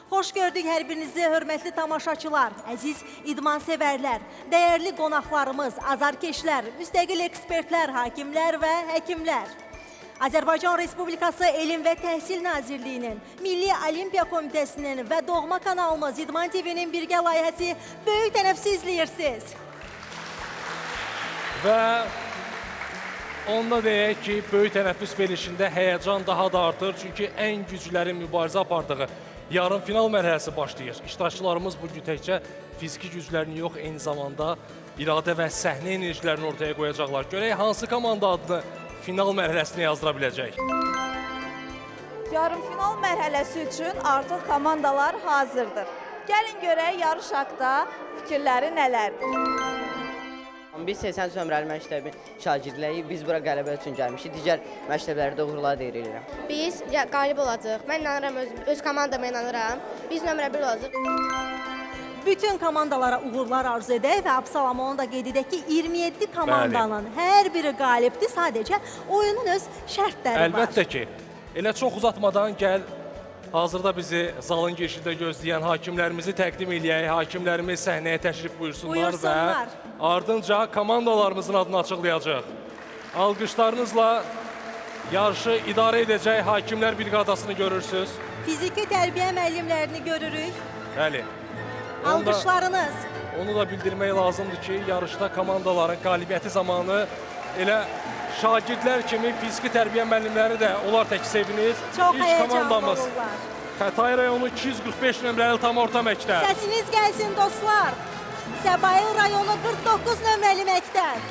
Xoş gördük hər birinizi, hörmətli tamaşaçılar, əziz idman sevərlər, dəyərli qonaqlarımız, azarkeşlər, müstəqil ekspertlər, hakimlər və həkimlər. Azərbaycan Respublikası Elm və Təhsil Nazirliyinin, Milli Olimpiya Komitəsinin və Doğma kanalımız İdman TV-nin birgə layihəsi böyük tənəffüsü izləyirsiniz. Və onda deyək ki, böyük tənəffüs verilişində həyəcan daha da artır. Çünki ən güclərin mübarizə apardığı yarım final mərhələsi başlayır. İştirakçılarımız bugün təkcə fiziki güclərini yox, eyni zamanda iradə və səhnə enerjilərini ortaya qoyacaqlar. Görək, hansı komanda adını final mərhələsinə yazdıra biləcək? Yarım final mərhələsi üçün artıq komandalar hazırdır. Gəlin görək yarış haqda fikirləri nələrdir? Biz 80 nömrəli məktəbin şagirdləyik. Biz bura qələbə üçün gəlmişik. Digər məktəblərdə uğurlar deyirəm. Biz qalib olacağıq. Mən inanıram, öz komandama inanıram. Biz nömrə 1 olacaq. Bütün komandalara uğurlar arzu edək və Absalam onu da qeyd edək ki, 27 komandanın hər biri qalibdir. Sadəcə oyunun öz şərtləri var. Əlbəttə ki, elə çox uzatmadan gəl, hazırda bizi zalın girişində gözləyən hakimlərimizi təqdim eləyək. Hakimlərimiz səhnəyə təşrif buyursunlar və ardınca komandalarımızın adını açıqlayacaq. Alqışlarınızla yarışı idarə edəcək hakimlər briqadasını görürsünüz. Fiziki tərbiyə müəllimlərini görürük. Bəli. Alqışlarınız. Onu da bildirmək lazımdır ki, yarışda komandaların qalibiyyəti zamanı elə şagirdlər kimi fiziki tərbiyə müəllimləri də onlar tək sevinir. Çox İlk həyəcanlı komandamız olurlar. Xətai rayonu 245 nömrəli tam orta məktəb. Səsiniz gəlsin dostlar. Səbail rayonu 49 nömrəli məktəb.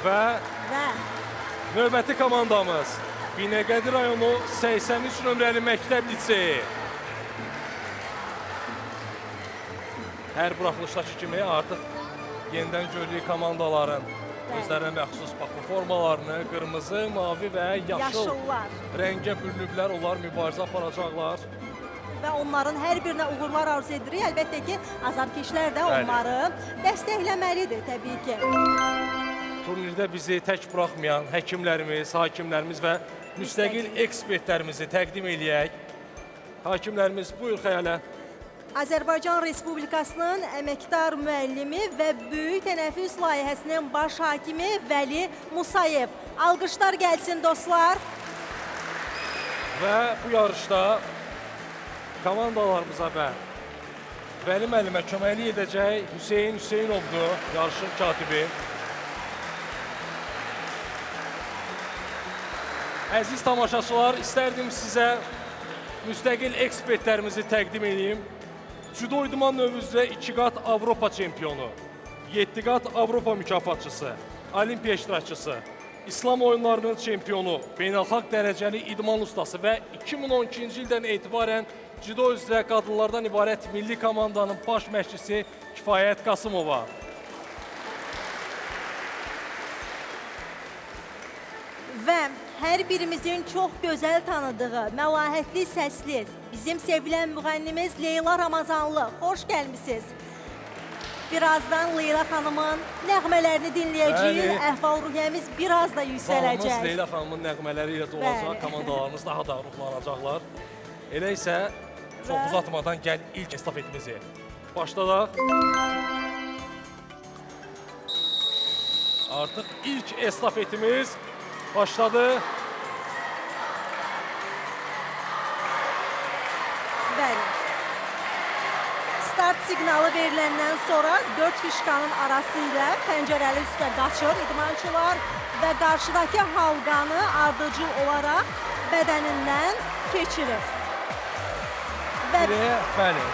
Və növbəti komandamız Binəqədi rayonu 83 nömrəli məktəb liseyi. Hər buraxılışdakı kimi artıq yenidən görülük komandaların özlərinə məxsus formalarını qırmızı, mavi və yaşıl rəngə bürünüblər. Onlar mübarizə aparacaqlar. Və onların hər birinə uğurlar arzu edirik. Əlbəttə ki, azarkeşlər də onları dəstəkləməlidir təbii ki. Turnirdə bizi tək buraxmayan həkimlərimiz, hakimlərimiz və müstəqil ekspertlərimizi təqdim eləyək. Hakimlərimiz, buyur xəyalə. Azərbaycan Respublikasının əməkdar müəllimi və böyük tənəffüs layihəsinin baş hakimi Vəli Musayev. Alqışlar gəlsin dostlar. Və bu yarışda komandalarımıza və Vəli müəllimə köməklik edəcək Hüseyin Hüseynovdur, yarışın katibi. Əziz tamaşaçılar, istərdim sizə müstəqil ekspertlərimizi təqdim edeyim. Cüdo idman növü üzrə 2 qat Avropa çempionu, 7 qat Avropa mükafatçısı, Olimpiya iştirakçısı, İslam oyunlarının çempionu, beynəlxalq dərəcəli idman ustası və 2012-ci ildən etibarən cüdo üzrə qadınlardan ibarət milli komandanın baş məşqçisi Kifayət Qasımova. Və hər birimizin çox gözəl tanıdığı, məlahətli səsli, bizim sevilən müğənnimiz Leyla Ramazanlı. Xoş gəlmisiniz. Birazdan Leyla xanımın nəğmələrini dinləyəcəyik. Əhval-ruhiyyəmiz biraz da yüksələcək. Balımız Leyla xanımın nəğmələri ilə dolacaq, komandalarımız daha da ruhlanacaqlar. Elə isə çox uzatmadan gəl ilk estafetimizi başladaq. Artıq ilk estafetimiz başladı. Bəli. Start siqnalı veriləndən sonra 4 fişkanın arası ilə pəncərəli üstə qaçır idmançılar və qarşıdakı halqanı ardıcıl olaraq bədənindən keçirir. Bəli,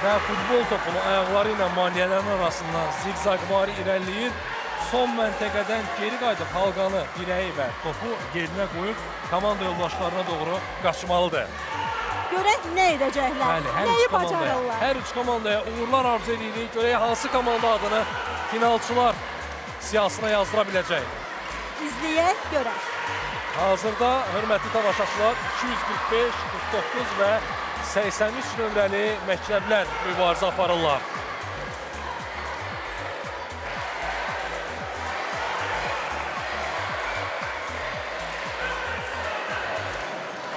və futbol topunu ayaqları ilə maniyələrin arasından zigzaqvari irəliləyir. Son məntəqədən geri qayıdıb halqanı, dirəyi və topu yerinə qoyub komanda yoldaşlarına doğru qaçmalıdır. Görək nə edəcəklər, nəyi bacarırlar. Hər üç komandaya uğurlar arzu edirik. Görək hansı komanda adını finalçılar siyasına yazdıra biləcək. İzləyək, görək. Hazırda hörmətli tamaşaçılar 245, 49 və 83 nömrəli məktəblər mübarizə aparırlar.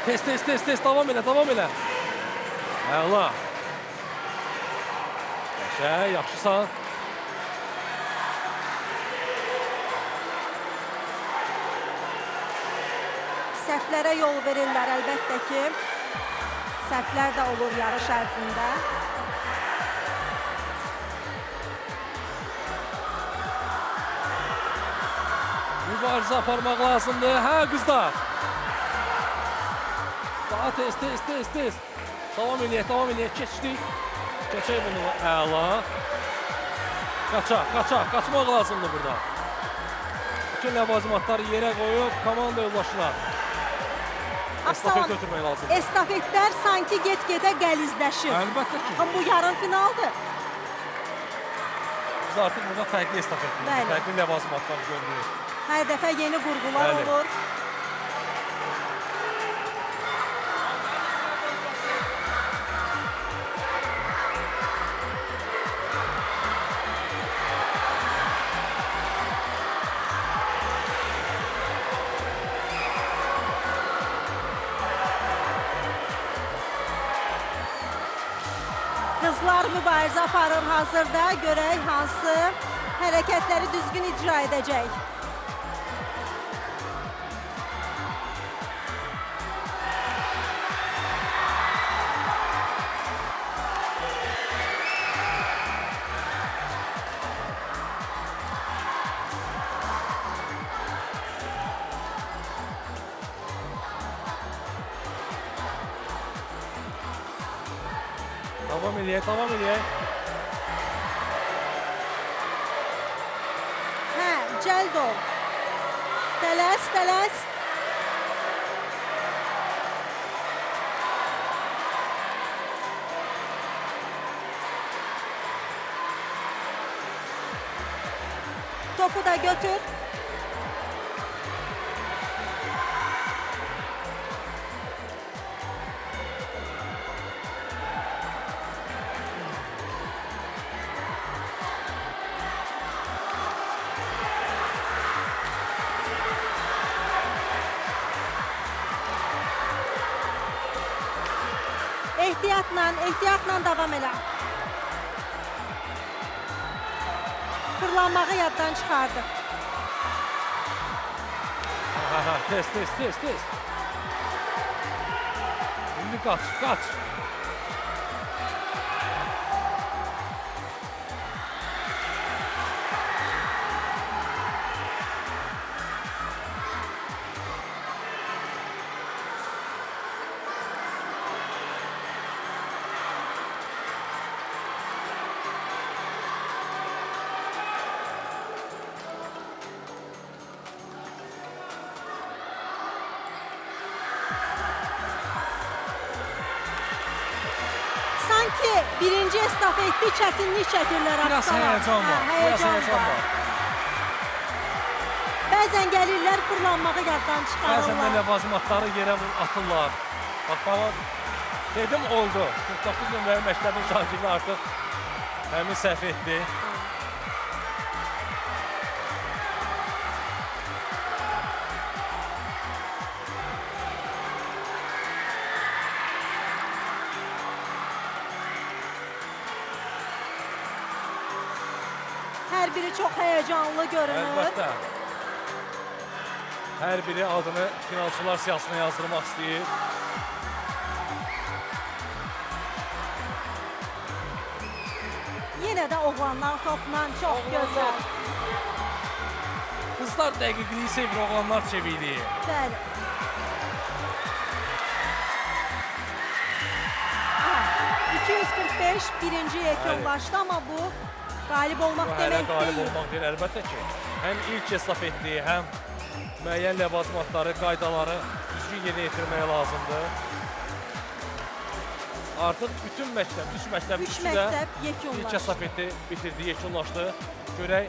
Tez, davam elə. Əla. Yaxşısan. Səhvlərə yol verirlər əlbəttə ki. Səhvlər də olur yarış ərzində. Mübarizə aparmaq lazımdır. Hə, qızlar. Daha tez. Davam eləyək. Keçdik. Keçək bunu. Əla. Qaçmaq lazımdır burada. Bütün ləvazimatları yerə qoyub komanda yoldaşına estafet ötürmək lazımdır. Estafetlər sanki get-gedə qəlizləşir. Əlbəttə ki. Bu yarım finaldır. Biz artıq burada fərqli estafetlər, Bəli. fərqli ləvazimatlar görürük. Hər dəfə yeni qurğular Bəli. olur. Qızlar mübarizə aparır hazırda. Görək hansı hərəkətləri düzgün icra edəcək. Davam eləyək. Hə, cəld ol. Tələs. Topu da götür. Ehtiyatla davam elə. Fırlanmağı yaddan çıxardı. Tez. İndi qaç. Sanki birinci estafetdə çətinlik çəkirlər Biraz atsalar. həyəcan var. Həyəcan var. Bəzən gəlirlər fırlanmağı yaddan Bəzən də çıxarırlar. ləvazimatları yerə atırlar. Bax, dedim oldu. 49 nömrəli məktəbin şagirdi artıq həmin səhv etdi. Hər biri çox həyəcanlı görünür. Əlbəttə. Hər biri adını finalçılar siyahısına yazdırmaq istəyir. Yenə də oğlanlar topla çox gözəl. Qızlar dəqiqliyi sevir, oğlanlar çevikliyi. Bəli. Aha, 245 birinci yekunlaşdı, amma bu qalib olmaq Bu hələ demək qalib deyil. olmaq deyil, əlbəttə ki. Həm ilk estafetliyi, həm müəyyən ləvazimatları, qaydaları düzgün yerinə yetirmək lazımdır. Artıq bütün məktəb, üç məktəb Üç üçü də məktəb ilk yekunlaşdı. estafeti bitirdi, yekunlaşdı. Görək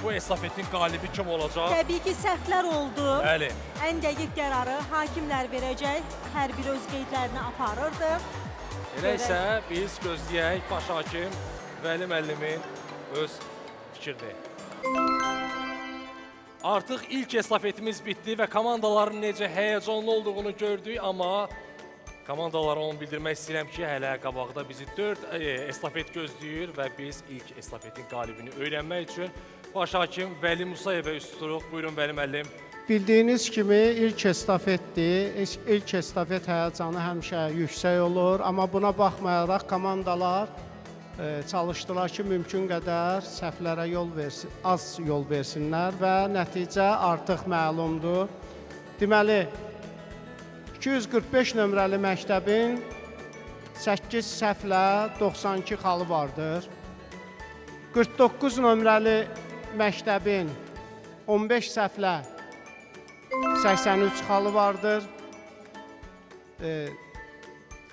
bu estafetin qalibi kim olacaq? Təbii ki, səhvlər oldu. Bəli. Ən dəqiq qərarı hakimlər verəcək. Hər biri öz qeydlərini aparırdı. Elə isə biz gözləyək baş hakim Vəli müəllimin öz fikrini. Artıq ilk estafetimiz bitdi və komandaların necə həyəcanlı olduğunu gördük, amma komandalara onu bildirmək istəyirəm ki, hələ qabaqda bizi 4 estafet gözləyir və biz ilk estafetin qalibini öyrənmək üçün baş hakim Vəli Musayevə üst tuturuq. Buyurun Vəli müəllim. Bildiyiniz kimi ilk estafetdir. İlk estafet həyəcanı həmişə yüksək olur, amma buna baxmayaraq komandalar çalışdılar ki, mümkün qədər səhvlərə az yol versinlər və nəticə artıq məlumdur. Deməli, 245 nömrəli məktəbin 8 səhvlə 92 xalı vardır. 49 nömrəli məktəbin 15 səhvlə 83 xalı vardır.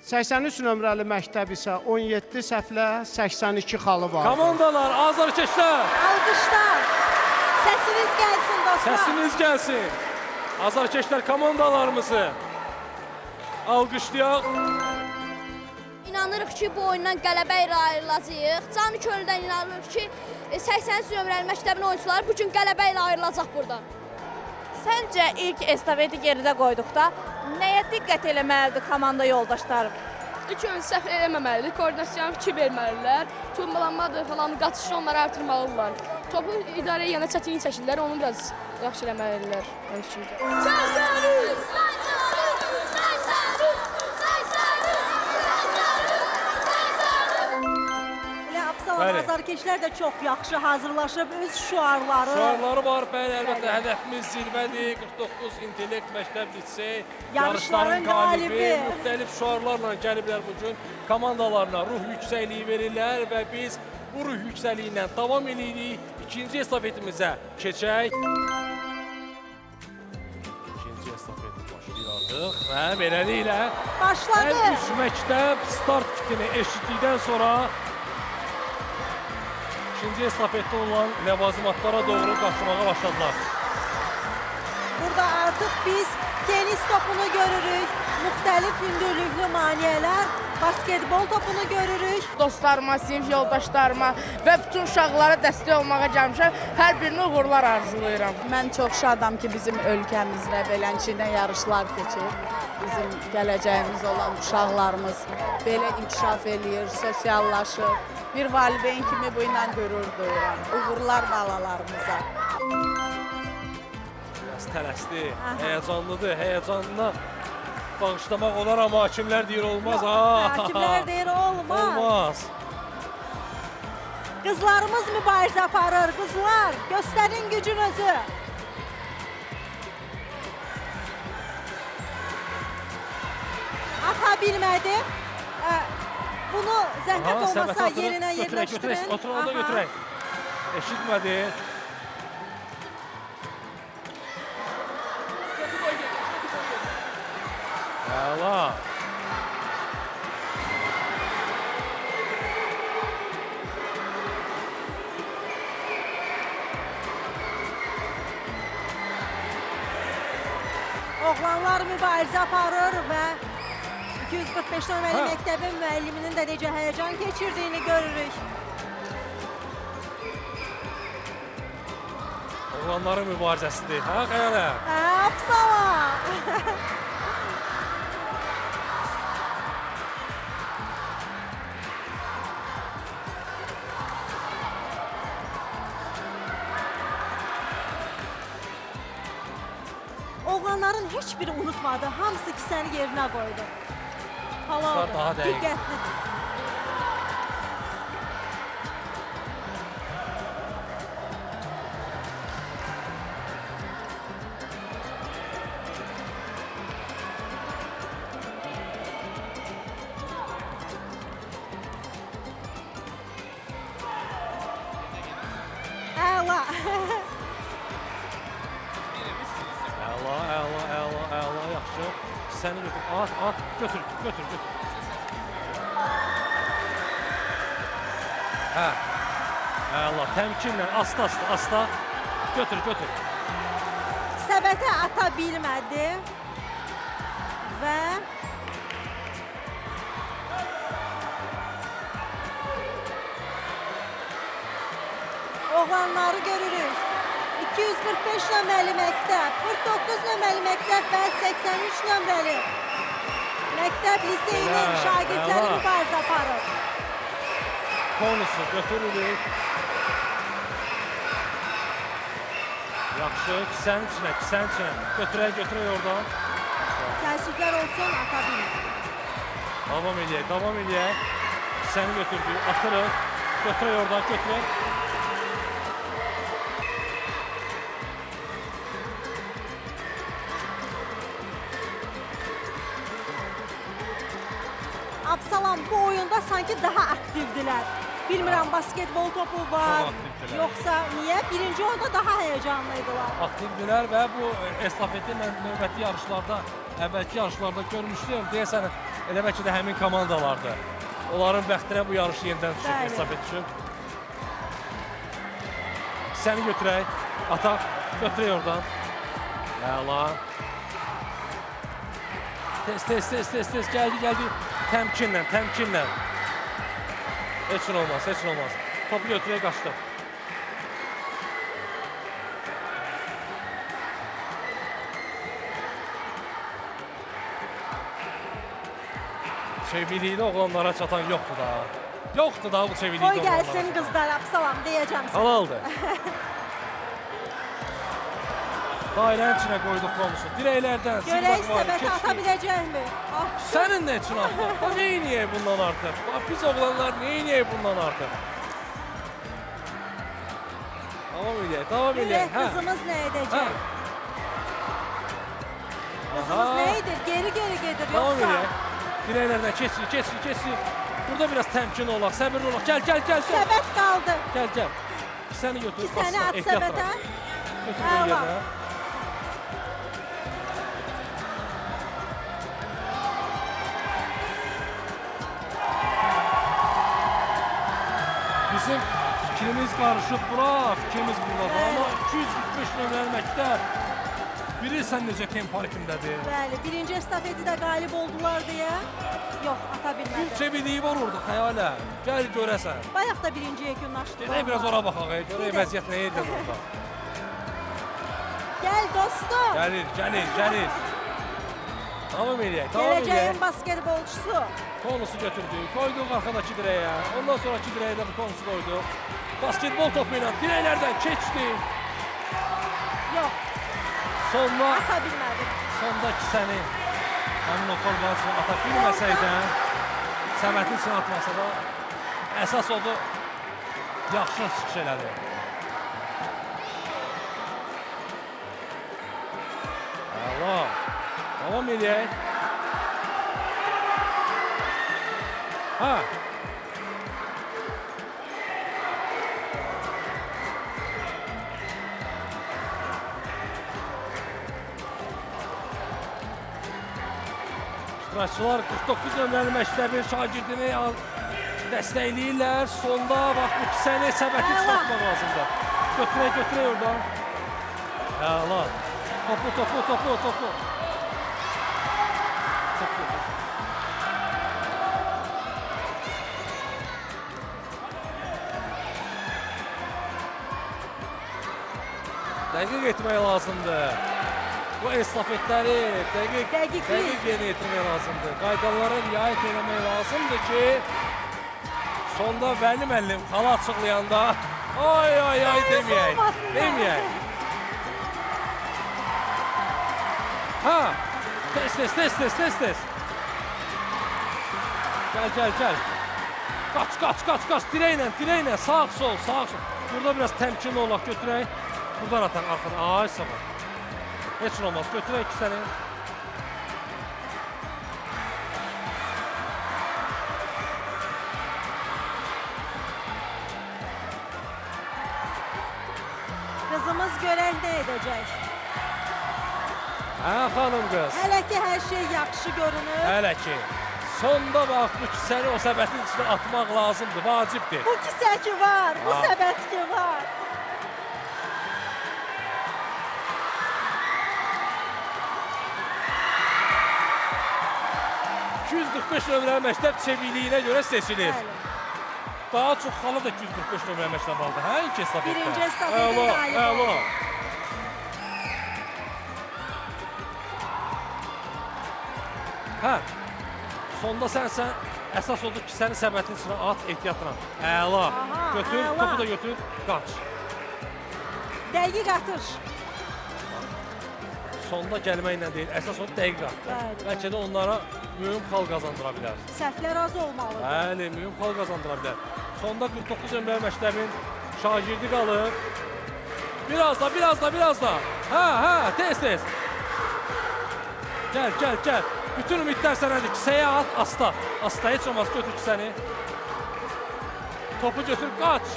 83 nömrəli məktəb isə 17 səhvlə 82 xalı vardır. Komandalar, azarkeşlər, Alqışlar. Səsiniz gəlsin dostlar. səsiniz gəlsin. Azarkeşlər komandalarımızı alqışlayaq. İnanırıq ki, bu oyundan qələbə ilə ayrılacağıq. Canı könüldən inanırıq ki, 83 nömrəli məktəbin oyunçuları bu gün qələbə ilə ayrılacaq buradan. Səncə ilk estafeti geridə qoyduqda nəyə diqqət eləməlidir komanda yoldaşlarım? İlk öncə səhv eləməməlidir, koordinasiya fikir verməlidirlər, turmalanmadır falan, qaçışı onları artırmalıdırlar. Topu idarə edəndə çətinlik çəkirlər, onu biraz yaxşı eləməlidirlər. Elə Absalam Bəli. azarkeşlər də çox yaxşı hazırlaşıb öz şüarları. Şüarları var, bəli, əlbəttə hədəfimiz zirvədir. 49 İntellekt Məktəb Lisey Yarışların qalibi. Müxtəlif şüarlarla gəliblər bugün. Komandalarına ruh yüksəkliyi verirlər və biz bu ruh yüksəkliyindən davam edirik. İkinci estafetimizə keçək. İkinci estafeti başlayırdıq və beləliklə Başladı. hər üç məktəb start fitini eşitdikdən sonra ikinci estafetdə olan ləvazimatlara doğru qaçmağa başladılar. Burada artıq biz tenis topunu görürük, müxtəlif hündürlüklü maneələr, basketbol topunu görürük. Dostlarıma, sinif yoldaşlarıma və bütün uşaqlara dəstək olmağa gəlmişəm. Hər birinə uğurlar arzulayıram. Mən çox şadam ki, bizim ölkəmizdə beləçindən yarışlar keçir. Bizim gələcəyimiz olan uşaqlarımız belə inkişaf eləyir, sosiallaşır. Bir valideyn kimi bu ilə qürur duyuram. Uğurlar balalarımıza. Biraz tələsdi, həyəcanlıdır, həyəcanına bağışlamaq olar, amma hakimlər deyir olmaz. Hakimlər deyir olmaz. Olmaz. Qızlarımız mübarizə aparır, qızlar. Göstərin gücünüzü. Ata bilmədi. Bunu zəhmət olmasa yerinə yerləşdirin. Oturanda götürək. Eşitmədi. Əla. Oğlanlar mübarizə aparır və 245 nömrəli məktəbin müəlliminin də necə həyəcan keçirdiyini görürük. Oğlanların mübarizəsidir. Hə, Xəyalə? Absala. Oğlanların heç biri unutmadı. Hamısı kisəni yerinə qoydu. Qızlar daha dəqiq. Diqqətli. Əla. Əla, yaxşı. Səni götür, at, götür. Hə. Əla, təmkinlə, asta. Götür. Səbətə ata bilmədi və oğlanları görürük. 245 nömrəli məktəb, 49 nömrəli məktəb və 83 nömrəli məktəb liseyinin şagirdləri mübarizə aparır. Konusu götürülür. Yaxşı, kisənin içinə. Götürək oradan. Təəssüflər olsun, ata bilmir. Davam eləyək. Kisəni götürdük, atırıq. Götürək oradan, götürək. Absalam bu oyunda sanki daha aktivdilər. Bilmirəm, basketbol topu var, Çox aktivdilər. yoxsa niyə? Birinci oyunda daha həyəcanlıydılar. Aktivdilər və bu estafeti mən növbəti yarışlarda, əvvəlki yarışlarda görmüşdüm. Deyəsən, elə bəlkə də həmin komandalardı. Onların bəxtinə bu yarış yenidən düşüb, Bəli. estafet düşüb. Səni götürək, ataq, götürək oradan. Əla. Tez, gəldi. Təmkinlə. Heç nə olmaz. Topu götürək, qaçdıq. Çeviklikdə oğlanlara çatan yoxdur da. Yoxdur da bu çeviklikdə Qoy oğlanlara. gəlsin qızlar, Absalam, deyəcəm sənə. Halaldır. Dairənin içinə qoyduq konusu. Dirəklərdən, Görək zigzag var, səbəti ata biləcəkmi? Sənin nə üçün atdıq? Da neyniyək bundan artıq? Biz oğlanlar neyniyək bundan artıq? Davam Görək eləyək. qızımız nə edəcək? Qızımız nə edir? Geri gedir, Davam yoxsa? eləyək. Dirəklərdən keçir. Burada biraz təmkin olaq, səbirli olaq. Gəl. Səbət qaldı. Gəl. Səni götür. Səni at səbətə. Götür Əla. yerə. Bizim fikrimiz qarışıb bura, fikrimiz buradadır. Amma 245 nömrəli məktəb bilirsən necə tempo ritmdədir. Bəli, birinci estafeti də qalib oldular deyə. Yox, ata Bir bilmədi. çevikliyi var orada xəyalə. Gəl görəsən. Bayaq da birinci yekunlaşdılar. Gedək biraz ora baxaq, görək Gedək. vəziyyət nə edir orada. Gəl dostum. Gəlir. Davam eləyək. Gələcəyin basketbolçusu. Konusu götürdük, koyduq arxadakı dirəyə. Ondan sonraki dirəyə də bu konusu qoyduq. Basketbol topu ilə dirəklərdən keçdi. Yox, Sonda ata bilmədi. kisəni həmin o kolbasını ata bilməsəydə, Səmətin üçün atmasa da əsas odu yaxşı çıxış elədi. Allah. Davam eləyək. İştirakçılar 49 nömrəli məktəbin şagirdini dəstəkləyirlər. Sonda bax bu kisəni səbəti çıxartmaq lazımdır. Götürək oradan. Əla. Topu. Dəqiq etmək lazımdır. Bu estafetləri dəqiq yerinə yetirmək lazımdır. Qaydalara riayət etmək lazımdır ki, sonda Vəli müəllim xala açıqlayanda ay deməyək. Tez. Gəl. Qaç. Dirəklə, sağ sol. Burada biraz təmkinli olaq, götürək. Buradan atan arxada. Ay, sağ ol. Heç nə olmaz. Götürək kisəni. Qızımız görək nə edəcək. Xanım qız. Hələ ki hər şey yaxşı görünür. Hələ ki. Sonda bax bu kisəni o səbətin içinə atmaq lazımdır, vacibdir. Bu kisə ki var, bu səbət ki var. nömrəli məktəb çevikliyinə görə seçilir. Bəli. Daha çox xala da 245 nömrəli məktəb aldı. Hə, ilk estafetdə. Birinci estafetdə qalib oldu. Hə. Sonda sənsən, əsas odur ki, səni səbətin içinə at ehtiyatla. Əla. Aha, Götür, əla. topu da götür, qaç. Dəqiq atış. Sonda gəlməklə deyil, əsas odur dəqiq atdır. Bəli. Bəlkə də onlara mühüm xal qazandıra bilər. Səhvlər az olmalıdır. Bəli, mühüm xal qazandıra bilər. Sonda 49 nömrəli məktəbin şagirdi qalıb. Biraz da. Hə, tez. Gəl. Bütün ümidlər sənədir. Kisəyə at, asta. Asta, heç olmaz, götür kisəni. Topu götür, qaç.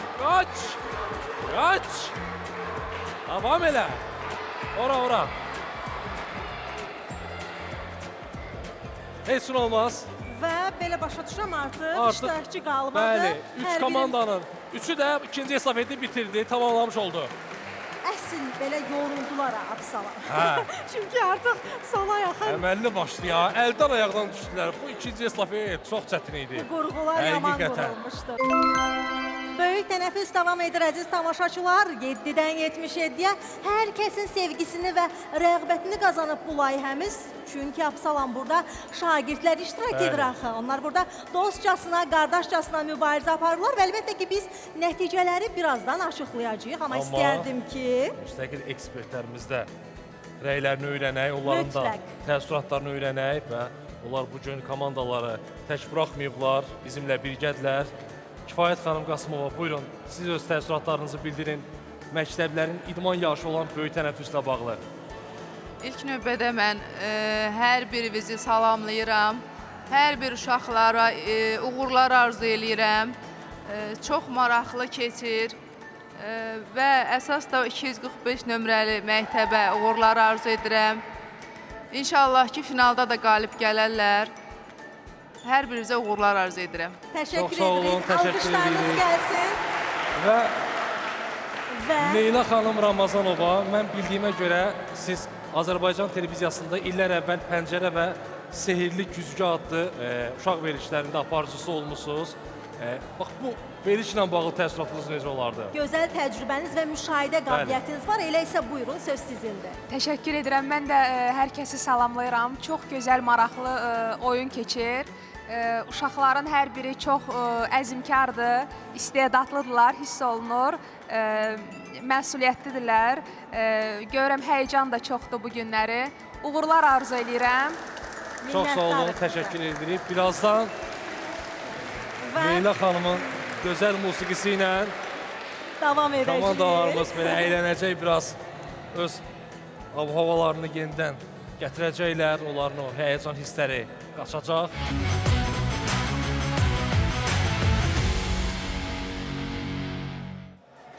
Davam elə. Ora. Heç nə olmaz. Və belə başa düşürəm artıq iştirakçı qalmadı. Bəli, Hər 3 komandanın. Üçü də ikinci estafeti bitirdi, tamamlamış oldu. Əsl belə yoruldular Absalar. Hə. Çünki artıq sona yaxın Əməlli başlı ya, əldən ayaqdan düşdülər. Bu ikinci estafet çox çətin idi. qurğular yaman Həqiqətən. qurulmuşdu. Böyük tənəffüs davam edir əziz tamaşaçılar. 7-dən 77-yə hər kəsin sevgisini və rəğbətini qazanıb bu layihəmiz. Çünki Absalan burada şagirdlər iştirak Bəli. edir axı. Onlar burada dostcasına, qardaşcasına mübarizə aparırlar və əlbəttə ki biz nəticələri birazdan açıqlayacağıq. Amma istərdim ki müstəqil ekspertlərimiz də rəylərini öyrənək, onların da Mütləq. təəssüratlarını öyrənək və onlar bu gün komandaları tək buraxmayıblar, bizimlə birgədirlər. Kifayət xanım Qasımova, buyurun, siz öz təəssüratlarınızı bildirin. Məktəblərin idman yarışı olan böyük tənəffüslə bağlı. İlk növbədə mən hər birinizi salamlayıram. Hər bir uşaqlara uğurlar arzu eləyirəm. Çox maraqlı keçir və əsas da 245 nömrəli məktəbə uğurlar arzu edirəm. İnşallah ki, finalda da qalib gələrlər. Hər birinizə uğurlar arzu edirəm. təşəkkür Çox sağ olun, edirik. təşəkkür Alqışlarınız edirik. gəlsin. Və Və Leyla xanım Ramazanova, mən bildiyimə görə siz Azərbaycan televiziyasında illər əvvəl Pəncərə və Sehirli Güzgü adlı uşaq verilişlərində aparıcısı olmusunuz. Bax, bu verilişlə bağlı təəssüratınız necə olardı? gözəl təcrübəniz və müşahidə qabiliyyətiniz var. Elə isə buyurun, söz sizindir. Təşəkkür edirəm. Mən də hər kəsi salamlayıram. Çox gözəl, maraqlı oyun keçir. Uşaqların hər biri çox əzmkardır, istedadlıdırlar, hiss olunur. Məsuliyyətlidirlər. Görürəm, həyəcan da çoxdur bu günləri. Uğurlar arzu edirəm. Çox sağ olun, təşəkkür edirik. Birazdan Leyla xanımın gözəl musiqisi ilə Davam edəcəyik. komandalarımız belə əylənəcək, biraz öz havalarını yenidən gətirəcəklər, onların o həyəcan hissləri qaçacaq.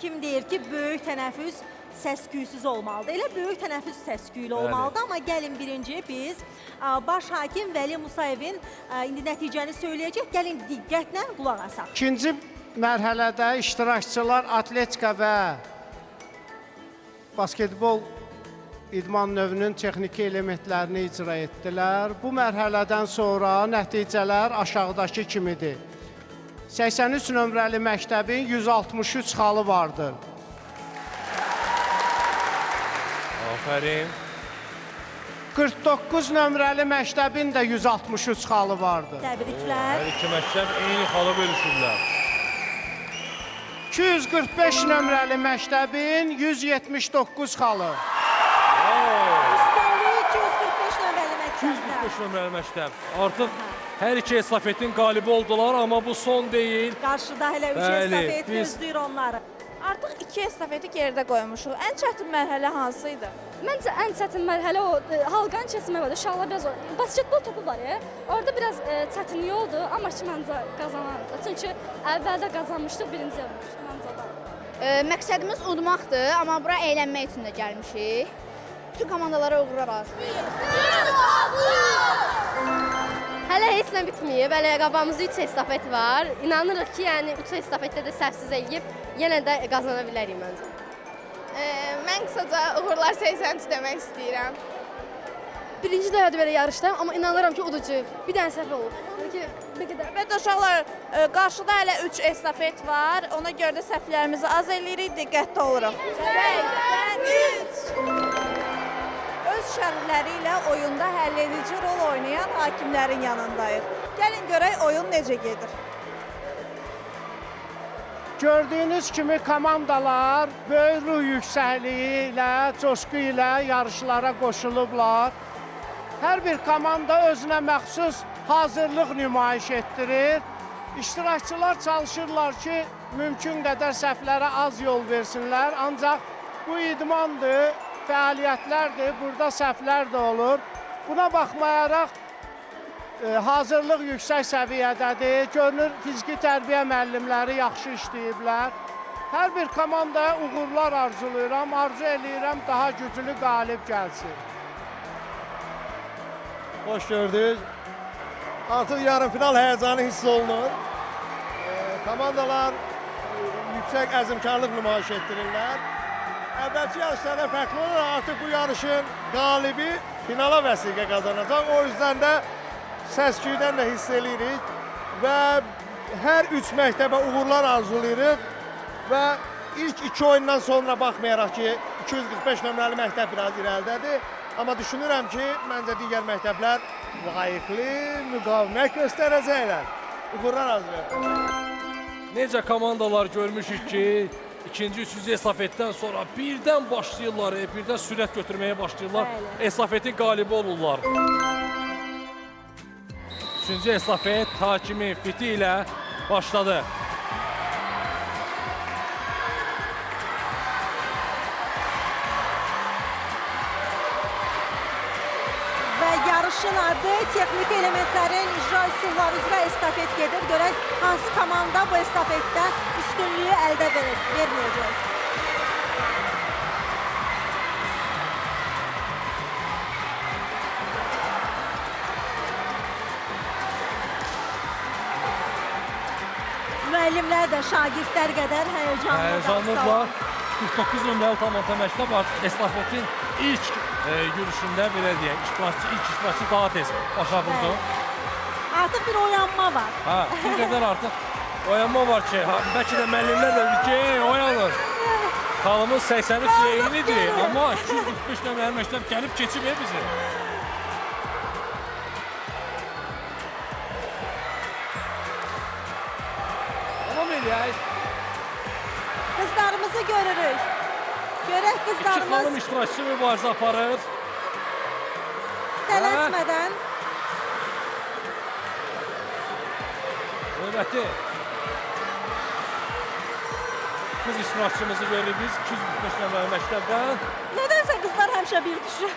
Kim deyir ki, böyük tənəffüs səs-küysüz olmalıdır. Elə böyük tənəffüs səs-küylü olmalıdır. Amma gəlin birinci biz baş hakim Vəli Musayevin indi nəticəni söyləyəcək. Gəlin diqqətlə qulaq asaq. İkinci mərhələdə iştirakçılar atletika və basketbol idman növünün texniki elementlərini icra etdilər. Bu mərhələdən sonra nəticələr aşağıdakı kimidir. 83 nömrəli məktəbin 163 xalı vardır. Afərin. 49 nömrəli məktəbin də 163 xalı vardır. Təbriklər. Hər iki məktəb eyni xalı bölüşürlər. 245 nömrəli məktəbin 179 xalı. Üstəlik 245 nömrəli məktəbdə. 245 nömrəli məktəb. Artıq hər iki estafetin qalibi oldular, amma bu son deyil. Qarşıda hələ 3 Bəli, estafet biz- gözləyir onları. Artıq 2 estafeti geridə qoymuşuq. Ən çətin mərhələ hansı idi? Məncə ən çətin mərhələ o halqanı keçmək var. Uşaqlar biraz basketbol topu var ya. Orada biraz çətinlik oldu, amma ki məncə qazanardı. Çünki əvvəldə qazanmışdıq, birinci olmuşduq məncə da. Məqsədimiz udmaqdır, amma bura əylənmək üçün də gəlmişik. Bütün komandalara uğurlar arzulayıram. Hələ heç nə bitməyib. Hələ qabağımızda 3 estafet var. İnanırıq ki, yəni 3 estafetdə də səhvsiz eləyib yenə də qazana bilərik məncə. Mən qısaca uğurlar 83 demək istəyirəm. Birinci dəfədir belə yarışdayım, amma inanıram ki, udacağıq. Bir dənə səhv olub. Bir qədər. Evet uşaqlar, qarşıda hələ 3 estafet var. Ona görə də səhvlərimizi az eləyirik, diqqətli oluruq. 83. Öz şərhləri ilə oyunda həlledici rol oynayan hakimlərin yanındayıq. Gəlin görək oyun necə gedir. Gördüyünüz kimi komandalar böyük ruh yüksəkliyi ilə, coşqu ilə yarışlara qoşulublar. Hər bir komanda özünə məxsus hazırlıq nümayiş etdirir. İştirakçılar çalışırlar ki, mümkün qədər səhvlərə az yol versinlər. Ancaq bu idmandır, fəaliyyətlərdir, burada səhvlər də olur. Buna baxmayaraq hazırlıq yüksək səviyyədədir. Görünür, fiziki tərbiyə müəllimləri yaxşı işləyiblər. Hər bir komandaya uğurlar arzulayıram, arzu eləyirəm daha güclü qalib gəlsin. Hoş gördük. Artıq yarımfinal həyəcanı hiss olunur. Komandalar yüksək əzmkarlıq nümayiş etdirirlər. Əvvəlki yarışlardan fərqli olaraq artıq bu yarışın qalibi finala vəsiqə qazanacaq. O yüzden də səs-küydən də hiss edirik və hər üç məktəbə uğurlar arzulayırıq və ilk iki oyundan sonra baxmayaraq ki, 245 nömrəli məktəb biraz irəlidədir. Amma düşünürəm ki, məncə digər məktəblər layiqli müqavimət göstərəcəklər. Uğurlar arzulayırıq. Necə komandalar görmüşük ki, ikinci, üçüncü estafetdən sonra birdən başlayırlar, birdən sürət götürməyə başlayırlar. Estafetin qalibi olurlar. Üçüncü estafet hakimin fiti ilə başladı. Və yarışın adı texniki elementlərin icra üsulları üzrə estafet gedir. Görək, hansı komanda bu estafetdə üstünlüyü əldə verməyəcək. Müəllimlər də şagirdlər qədər həyəcanlıdırlar. 49 nömrəli tamamlayan məktəb artıq estafetin ilk yürüyüşündə belə deyək, ilk iştirakçı daha tez başa vurdu. Artıq bir oyanma var. Bir qədər artıq oyanma var ki, bəlkə də müəllimlər də ki, oyanır. Xalımız 83 yeyinidir, amma 245 nömrəli məktəb gəlib keçib bizi. Qızlarımızı görürük. Görək qızlarımız... İki xanım iştirakçı mübarizə aparır. Tələsmədən. Növbəti. Qız iştirakçımızı görürük biz 245 nömrəli məktəbdən. Nədənsə qızlar həmişə bir düşür.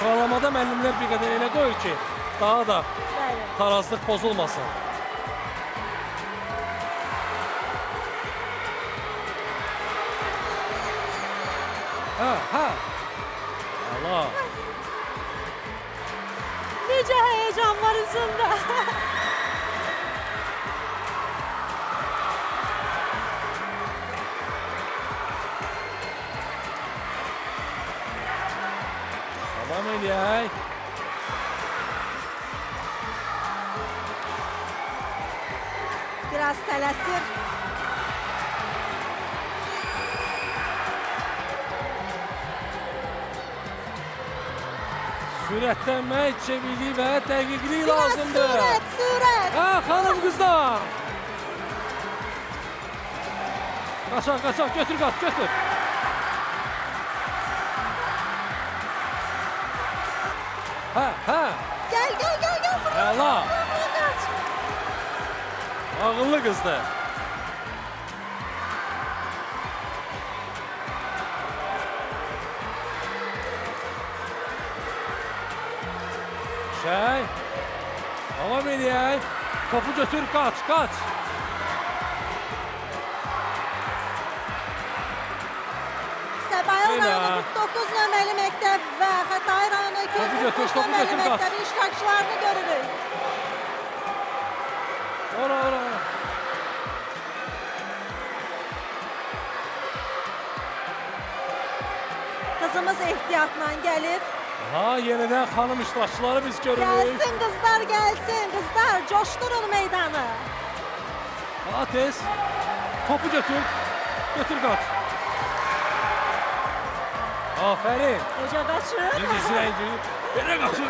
Sıralamada müəllimlər bir qədər elə qoyur ki, daha da tarazlıq pozulmasın. Allah. Necə həyəcan var üzündə. Tamam eləyək. Biraz tələsir. Sürətlənmək, çeviklik və dəqiqlik lazımdır. Sürət. Xanım qızlar. Qaçaq, götür. Gəl. Əla. Ağıllı qızdır. Davam eləyək. Topu götür, qaç. Səbail rayonu 49 nömrəli məktəb və Xətai rayonu 245 nömrəli məktəbin iştirakçılarını görürük. Ora. Qızımız ehtiyatla gəlir. Yenidən xanım iştirakçıları biz görürük. Gəlsin qızlar, coşdurun meydanı. Daha tez. Topu götür, qaç. Afərin. Necə qaçır? Necə siləyəcək? Belə qaçır.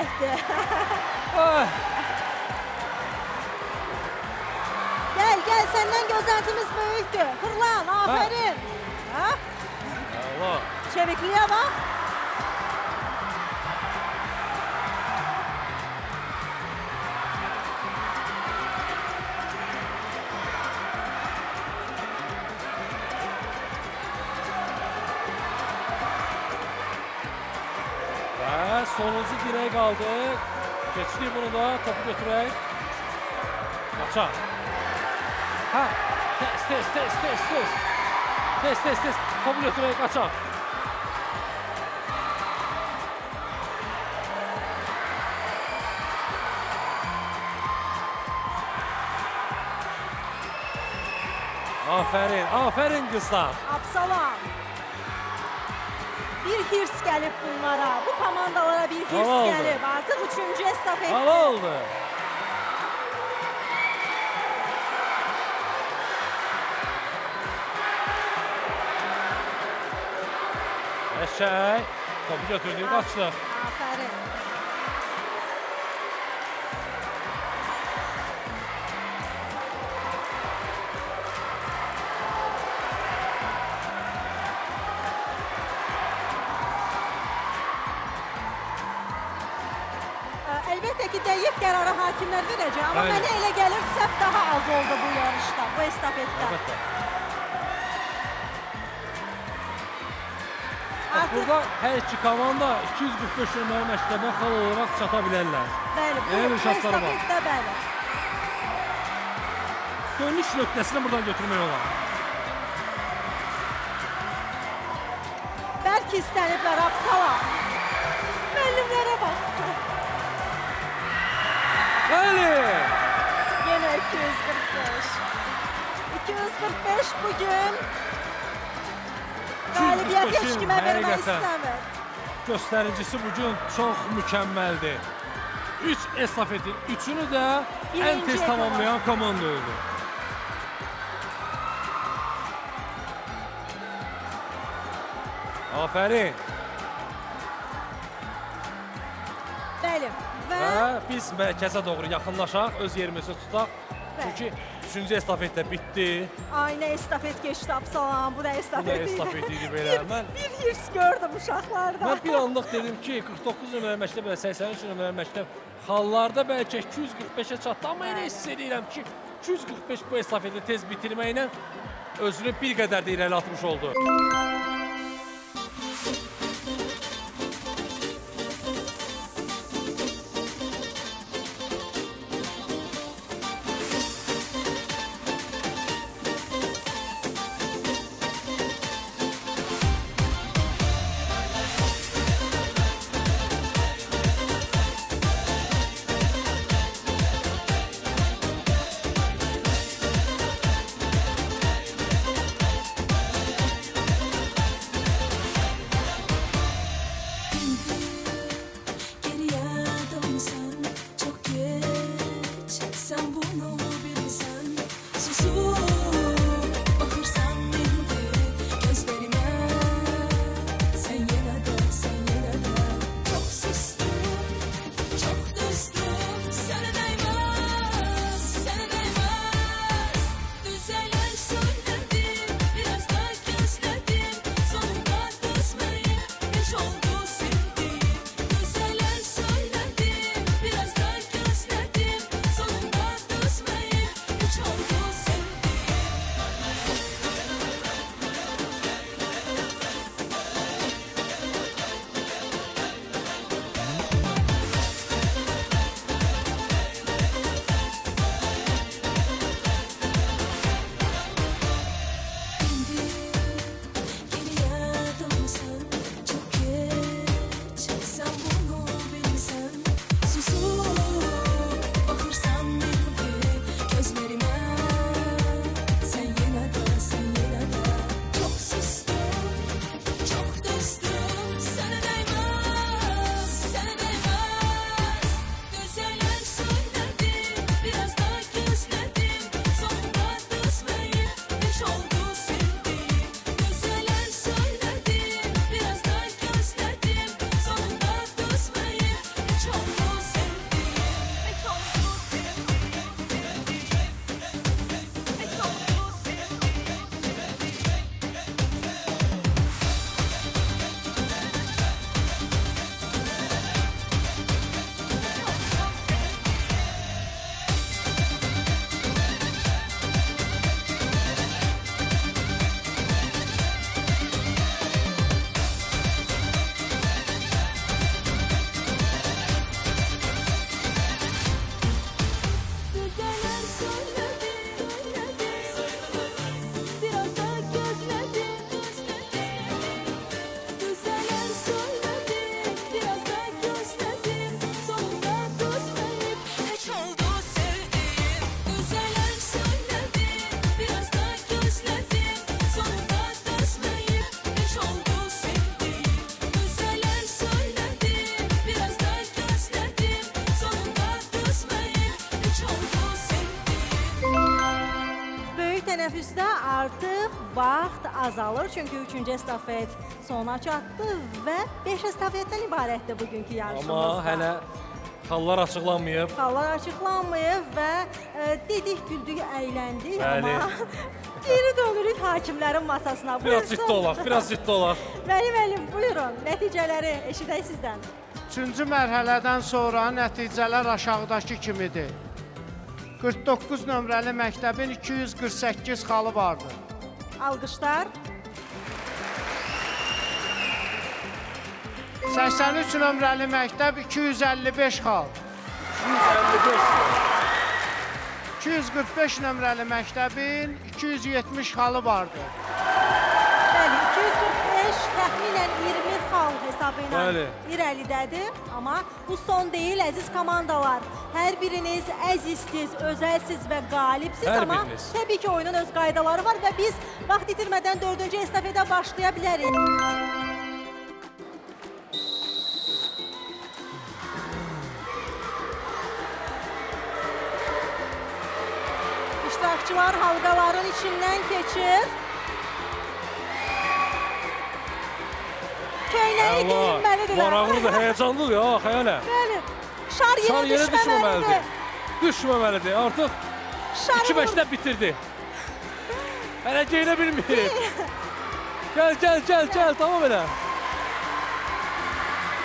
estafetdir. Ah, Gel, səndən gözləntimiz böyükdür. Fırlan, aferin. Ha? Allah. Çevikliyə bax. Və sonuncu dirək qaldı. Keçdik bunu da, topu götürək. Qaçaq. Ha, tez. Tez. Topu götürək, qaçaq. Aferin qızlar. Absalam. Bir hirs gəlib bunlara. Bu komandalara bir hirs Hava oldu. gəlib. Artıq 3-cü estafetdir. Hava oldu. Eşək. Topu götürdük, qaçdıq. Aferin. Əlbəttə ki, dəqiq qərarı hakimlər verəcək, amma Bəli. mənə elə gəlir səhv daha az oldu bu yarışda, bu estafetdə. Əlbəttə. Artıq Burada hər iki komanda 245 nömrəli məktəbə xal olaraq çata bilərlər. bəli, bu Elə bir şansları var. estafetdə bəli. Dönüş nöqtəsini buradan götürmək olar. Bəlkə istəniblər Absalam. Müəllimlərə bax. Bəli! Yenə 245. 245 bugün qalibiyyət heç kimə vermək həqiqətən istəmir. göstəricisi bugün çox mükəmməldir. 3 estafetin 3-ünü də ən Birinci tez yapalım. tamamlayan komanda oldu. Aferin. Bəli. Və Və biz mərkəzə doğru yaxınlaşaq, öz yerimizi tutaq. Çünki 3-cü estafet də bitdi. aynə estafet keçdi Absalam. Bu da estafet idi. estafet idi belə. Bir hirs gördüm uşaqlarda. Mən bir anlıq dedim ki, 49 nömrəli məktəb və 83 nömrəli məktəb xallarda bəlkə 245-ə çatdı, amma yenə hiss edirəm ki, 245 bu estafeti tez bitirməklə özünü bir qədər də irəli atmış oldu. tənəffüsdə artıq vaxt azalır, çünki 3-cü estafet sona çatdı və 5 estafetdən ibarətdir bugünkü yarışımızda. Amma hələ xallar açıqlanmayıb. Xallar açıqlanmayıb və dedik, güldük, əyləndik, Bəli. amma geri dönürük hakimlərin masasına. Biraz ciddi olaq, biraz ciddi olaq. Müəllim, buyurun, nəticələri eşidək sizdən. 3-cü mərhələdən sonra nəticələr aşağıdakı kimidir. 49 nömrəli məktəbin 248 xalı vardır. Alqışlar. 83 nömrəli məktəb 255 xal. 245 nömrəli məktəbin 270 xalı vardır. Bəli, 245 təxminən 20 xal hesabı ilə Bəli. irəlidədir. Amma bu son deyil, əziz komandalar. Hər biriniz əzizsiz, özəlsiz və qalibsiz. Hər Amma biriniz. təbii ki, oyunun öz qaydaları var və biz vaxt itirmədən 4-cü estafetə başlaya bilərik. İştirakçılar halqaların içindən keçir. Köynəyi geyinməlidirlər. Maraqlıdır, həyəcanlıdır ya, xəyələ. Bəli, şar yerə düşməməlidir. Düşməməlidir. Artıq Şarı 2 məktəb bitirdi. Hələ geyinə bilmir. Gəl, tamam elə.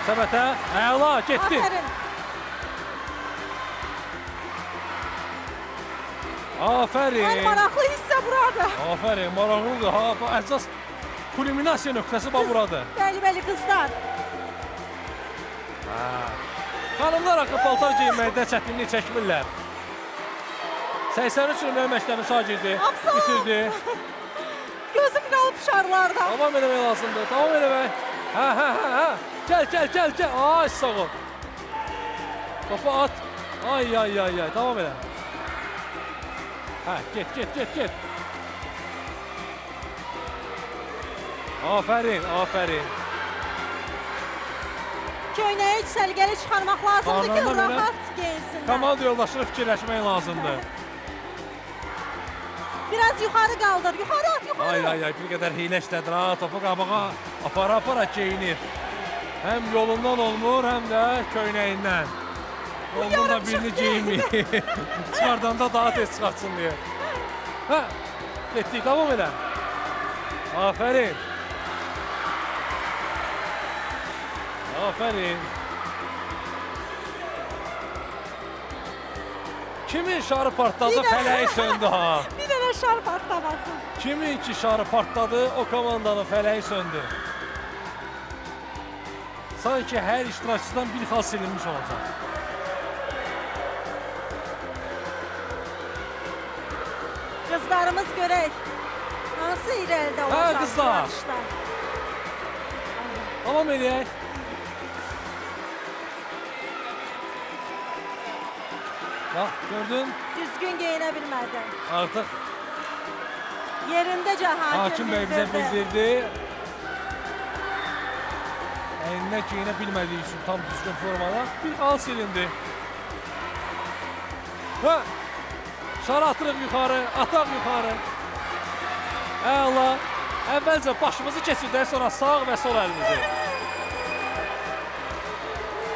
Səbətə, əla, getdi. Aferin. Aferin. Ən maraqlı hissə burada. Aferin, maraqlıdır. Ha, bu əsas kulminasiya nöqtəsi bax buradır. Bəli, qızlar. Xanımlar axı paltar geyinməkdə çətinlik çəkmirlər. 83 nömrəli məktəbin şagirdi bitirdi. Gözüm qalıb şarlarda. Davam eləmək lazımdır, davam eləmək. Hə. Gəl. Ay, sağ ol. Topu at. Ay, davam elə. Hə, get. Aferin. Köynəyi heç səliqəli çıxarmaq lazımdır ki, Qarnından belə rahat geyinsinlər. Komanda yoldaşını fikirləşmək lazımdır. Biraz yuxarı qaldır, yuxarı at, yuxarı. Ay, bir qədər hiylə işlədir ha, topu qabağa apara geyinir. Həm yolundan olmur, həm də köynəyindən. Ondan da birini geyinmir. Çıxardanda daha tez çıxartsın deyə. Hə, getdik, davam elə. Aferin. Kimin şarı partladı, fələyi söndü ha. Bir dənə şar partlamasın. Kimin ki şarı partladı, o komandanın fələyi söndü. Sanki hər iştirakçıdan bir xal silinmiş olacaq. Qızlarımız görək. Hansı irəlidə olacaq? Hə, qızlar. Davam eləyək. Bax, gördün? Düzgün geyinə bilmədi. Artıq Yerindəcə hakim bəy bizə bildirdi. Əyninə geyinə bilmədiyi üçün tam düzgün formada bir xal silindi. Hə! Şarı atırıq yuxarı, ataq yuxarı. Əla. Əvvəlcə başımızı keçirdək, sonra sağ və sol əlimizi.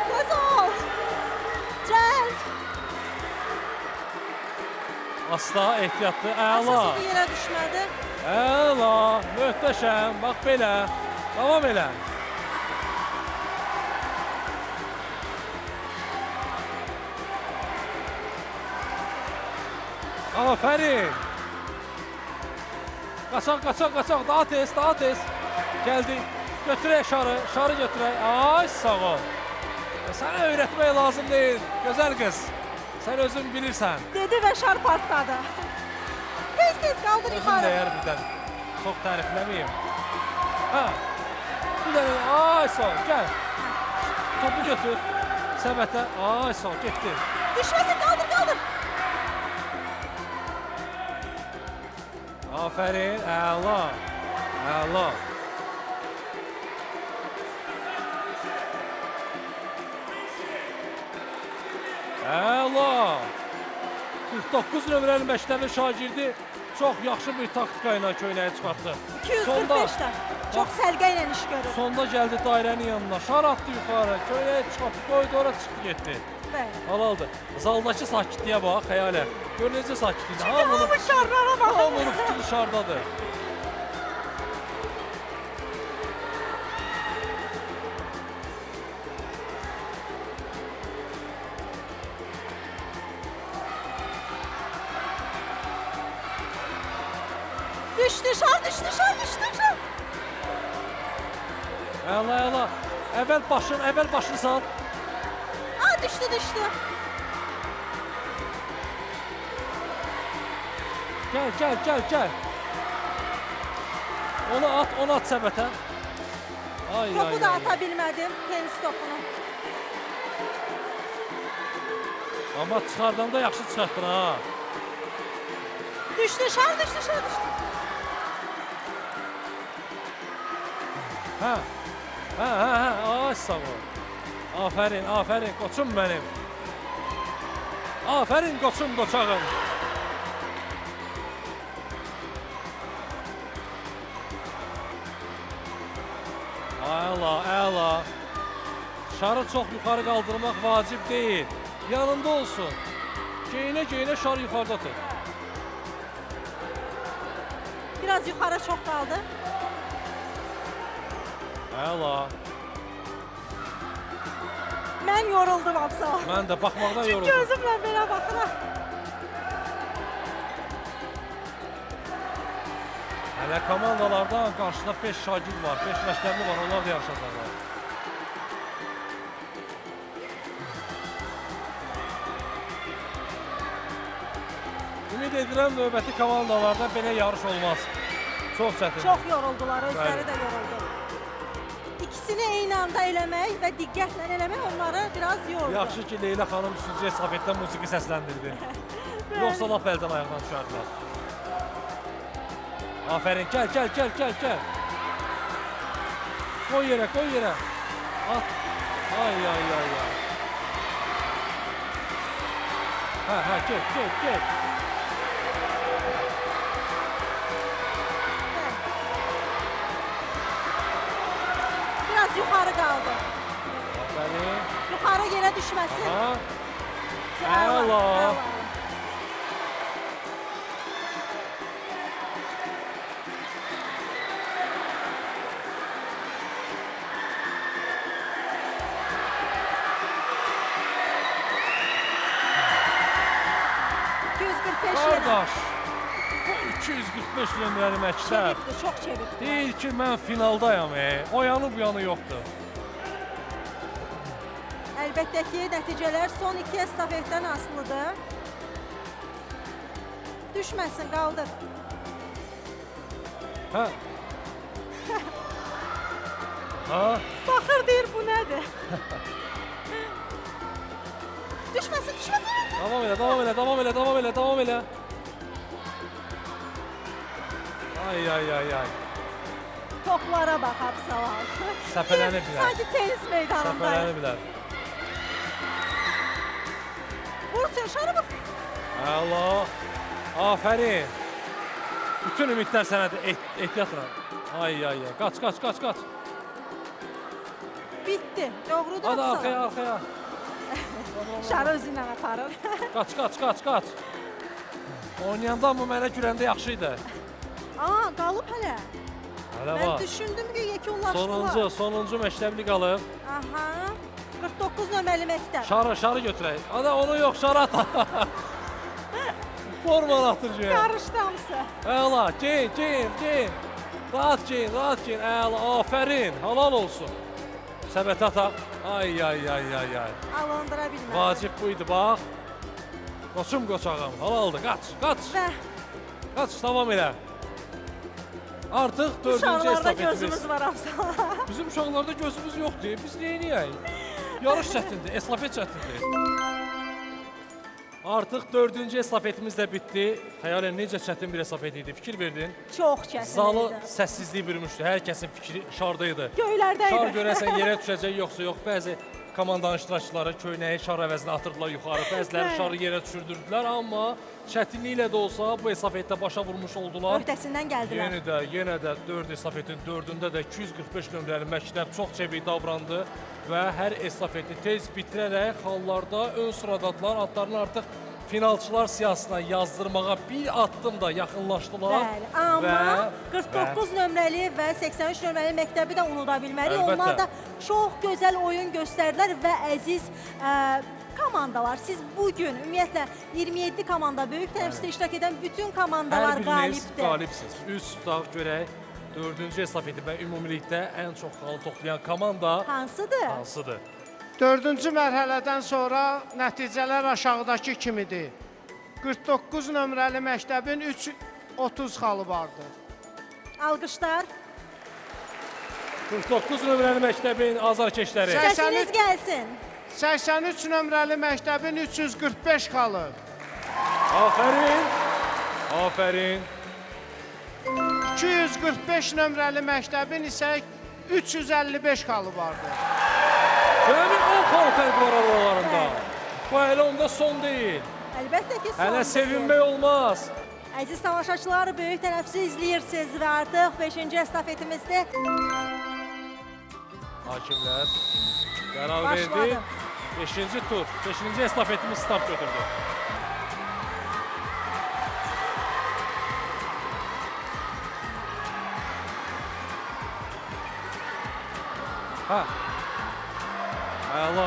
Tez ol. Cəld. Asla ehtiyatlı, əla. Əsası yerə düşmədi. Əla, möhtəşəm, bax belə. Davam elə. Aferin. Qaçaq, daha tez. Gəldi. Götürək şarı götürək. Ay, sağ ol. Sənə öyrətmək lazım deyil, gözəl qız. Sən özün bilirsən. Dedi və şar partladı. Tez qaldır Özün yuxarı. dəyər birdən. Çox tərifləməyim. Hə. Bir dənə, ay, sağ ol, gəl. Topu götür. Səbətə, ay, sağ ol, getdi. Düşməsin, qaldır. Aferin, əla. Əla. 49 nömrəli məktəbli şagirdi çox yaxşı bir taktika ilə köynəyi çıxartdı. 245-dən. Çox səliqə ilə iş görür. Sonda gəldi dairənin yanına, şar atdı yuxarı, köynəyi çıxartdı, qoydu ora çıxdı getdi. Bəli. Halaldır. Zaldakı sakitliyə bax, xəyal et. Gör necə sakitlikdir. Hamı şarlara baxır. Hamının fikri şardadır. Düşdü şar, düşdü şar, düşdü şar. Əla, əla. Əvvəl başını sal. Aa, düşdü, düşdü. Gəl. Onu at səbətə. Topu da ata bilmədim, tenis topunu. Amma çıxardanda yaxşı çıxartdın ha. Düşdü şar, düşdü şar, düşdü. Hə. Ay sağ ol. Afərin, qoçum mənim. Afərin qoçum, qoçağım. Əla. Şarı çox yuxarı qaldırmaq vacib deyil. Yanında olsun. Geyinə şar yuxarıda tut. Biraz yuxarı çox qaldı. Əla. Mən yoruldum absa. Mən də baxmaqdan yoruldum. Çünki özümlə belə baxıram. Hələ komandalardan qarşıda 5 şagird var, 5 məktəbli var, onlar da yarışacaqlar. Ümid edirəm növbəti komandalarda belə yarış olmaz. Çox çətin. Çox yoruldular, özləri də yoruldu. İkisini eyni anda eləmək və diqqətlə eləmək onları biraz yordu. Yaxşı ki, Leyla xanım üçüncü estafetdə musiqi səsləndirdi. Yoxsa lap əldən ayaqdan düşərdilər. Afərin, gəl. Qoy yerə. At. Ay. Hə, get. Biraz yuxarı qaldı. Afərin. Yuxarı yerə düşməsin. Əla. Qardaş, bu 245 nömrəli məktəb Çevikdir, çox çevikdir. deyil ki, mən finaldayam, o yanı bu yanı yoxdur. Əlbəttə ki, nəticələr son 2 estafetdən asılıdır. Düşməsin, qaldır. Hə? Baxır deyir, bu nədir? Düşməsin. Davam elə. Ay. Toplara bax, Absalar. Səpələniblər. Sanki tenis meydanındayız. Səpələniblər. Vur sen, şarı bax. Əla. Afərin. Bütün ümidlər sənədir, ehtiyatla. Ay. Qaç. Bitti, doğrudur Hadi Absalar. arxaya. Şarı özündən aparır. Qaç. Oynayanda mı mənə güləndə yaxşı idi. Aa, qalıb hələ. Hələ Mən var. düşündüm ki, yekunlaşdılar. Sonuncu məktəbli qalıb. Aha, 49 nömrəli məktəb. Şarı götürək. Onu yox, şarı at. Formanı atır. Qarışdı hamısı. Əla, geyin. Rahat geyin. Əla, afərin. Halal olsun. Səbət ataq. Ay. Alındıra bilmədi. Vacib buydu, bax. Qoçağım, halaldır. Qaç. Qaç, davam elə. Artıq 4-cü Uşaqlarda estafetimiz. gözümüz var Absalar. Bizim uşaqlarda gözümüz yoxdur. Biz neyniyək? Yarış çətindir, estafet çətindir. Artıq 4-cü estafetimiz də bitdi. Xəyalən necə çətin bir estafet idi, fikir verdin. Çox çətin Zalı idi. səssizlik bürümüşdü, hər kəsin fikri şarda idi. Göylərdəydi. Şar görəsən yerə düşəcək, yoxsa yox. Bəzi komandanın iştirakçıları köynəyi şar əvəzinə atırdılar yuxarı, bəziləri şarı yerə düşürdürdülər, amma çətinliklə də olsa bu estafetdə başa vurmuş oldular. Öhdəsindən gəldilər. Yenə də 4 estafetin 4-ündə də 245 nömrəli məktəb çox çevik davrandı və hər estafeti tez bitirərək hallarda ön sıradadılar. Adlarını artıq finalçılar siyasına yazdırmağa bir addım da yaxınlaşdılar. Bəli, amma 49 nömrəli və 83 nömrəli məktəbi də unuda bilmərik. Əlbəttə. Onlar da çox gözəl oyun göstərdilər və əziz komandalar, siz bugün ümumiyyətlə 27 komanda böyük tənəffüsdə iştirak edən bütün komandalar Hər biriniz qalibdir. qalibsiniz. Üst tutaq görək 4-cü estafeti və ümumilikdə ən çox xal toplayan komanda Hansıdır? hansıdır? 4-cü mərhələdən sonra nəticələr aşağıdakı kimidir. 49 nömrəli məktəbin 30 xalı vardır. Alqışlar. 49 nömrəli məktəbin azarkeşləri. Səsiniz gəlsin. 83 nömrəli məktəbin 345 xalı. Afərin. Afərin. 245 nömrəli məktəbin isə 355 xalı vardır. Cəmi 10 xal fərq var aralarında. Bu hələ onda son deyil. Əlbəttə ki, son. Hələ sevinmək olmaz. Əziz tamaşaçılar, böyük tənəffüsü izləyirsiniz və artıq 5-ci estafetimizdə Hakimlər qərar Başladı. verdi. 5-ci tur, 5-ci estafetimiz start götürdü. Ha. Əla.